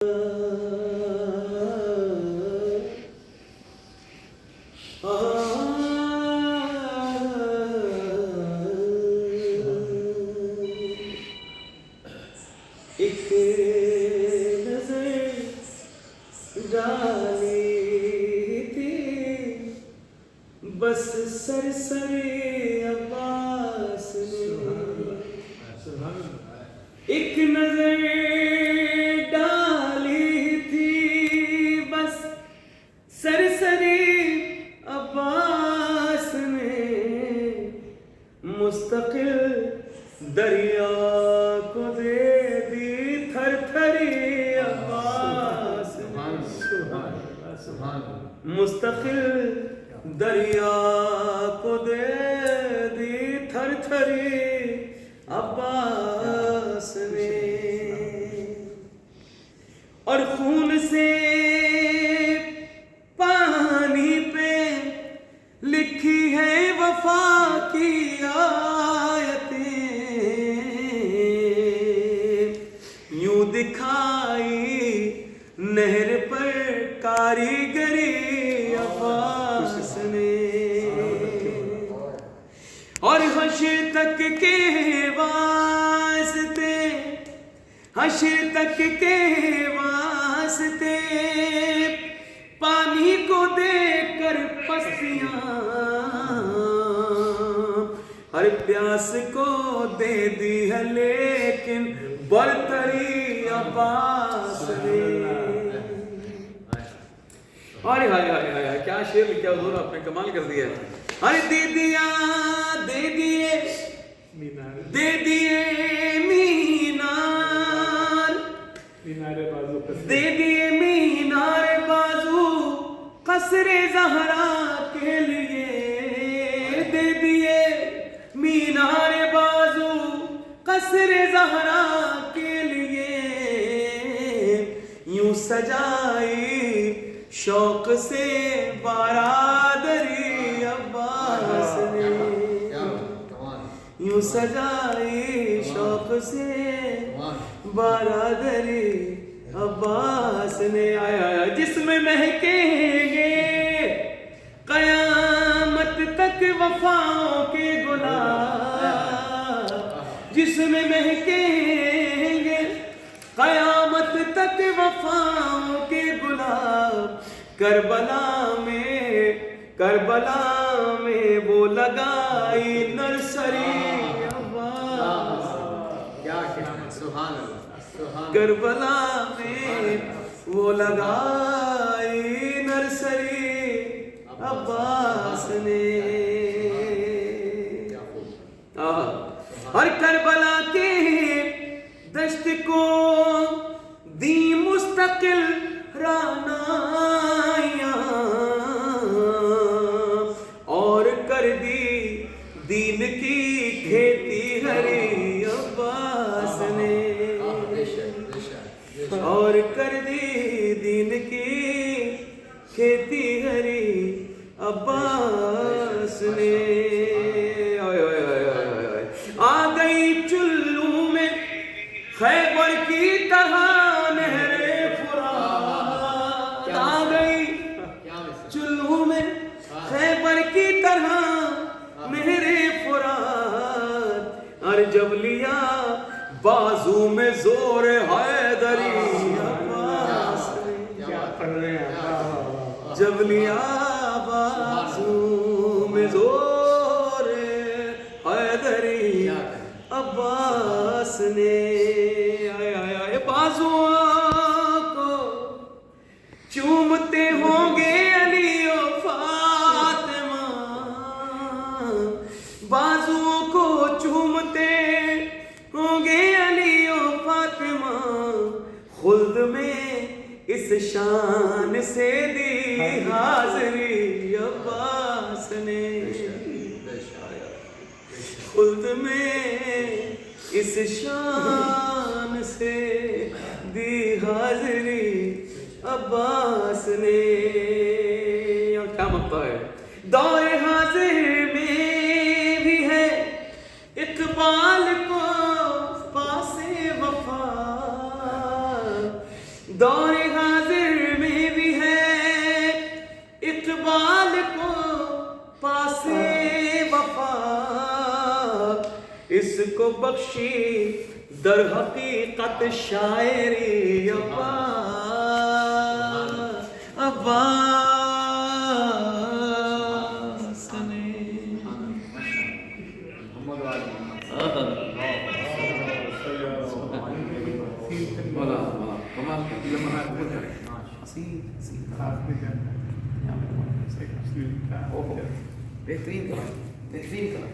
ایک نظر ڈالی تھی بس سر عباس نے، ایک نظر ڈالی تھی بس سر عباس نے، مستقل دریا کو دے دی تھر تھری عباس نے، مستقل دریا کو دے دی تھر تھری عباس نے، اور خون سے پانی پہ لکھی ہے وفا کی آیتیں، یوں دکھائی نہر پر کاریگری عباس نے، اور حشر تک کے واسطے، حشر تک کے واسطے پانی کو دے کر پستیاں، ہر پیاس کو دے دی ہے لیکن برتری عباس نے۔ ارے ہائے ہائے ہائے کیا شعر لکھا حضور آپ نے، کمال کر دیا ہے۔ ارے دے دیے مینار بازو قصر زہرا کے لیے، دے دیے مینار بازو قصر زہرا کے لیے، یوں سجائی شوق سے برادری عباس نے، یوں سجائی شوق سے برادری عباس نے، آیا جس میں مہکیں گے قیامت تک وفاؤں کے گلاب، جس میں مہکیں گے قیامت تک وفاؤں کے گلاب، کربلا میں وہ لگائی نرسری عباس، سبحان اللہ، کربلا میں وہ لگائی نرسری عباس نے، اور کربلا کے دشت کو دی مستقل رعنائیاں، اور کر دی دین کی کھیتی ہری عباس نے، اور کر دی دین کی کھیتی ہری عباس نے، آ گئی چلو میں خیبر کی طرح نہر فرات، آ گئی چلو میں خیبر کی طرح نہر فرات، اور جب لیا بازو میں زور حیدری عباس نے، جب لیا بازو میں زور حیدری عباس نے، بازو کو چومتے ہوں گے علی و فاطمہ، بازو کو چومتے ہوں گے علی و فاطمہ، خلد میں اس شان سے دی حاضری عباس نے، خلد میں اس شان سے دی حاضری عباس نے، اور کیا مقطع ہے، دور حاضر میں بھی ہے اقبال کو پاس وفا، دور حاضر میں بھی ہے اقبال کو پاسے وفا، اس کو بخشی در حقیقت شاعری عباس نے. محمد وعلی بہترین کلام.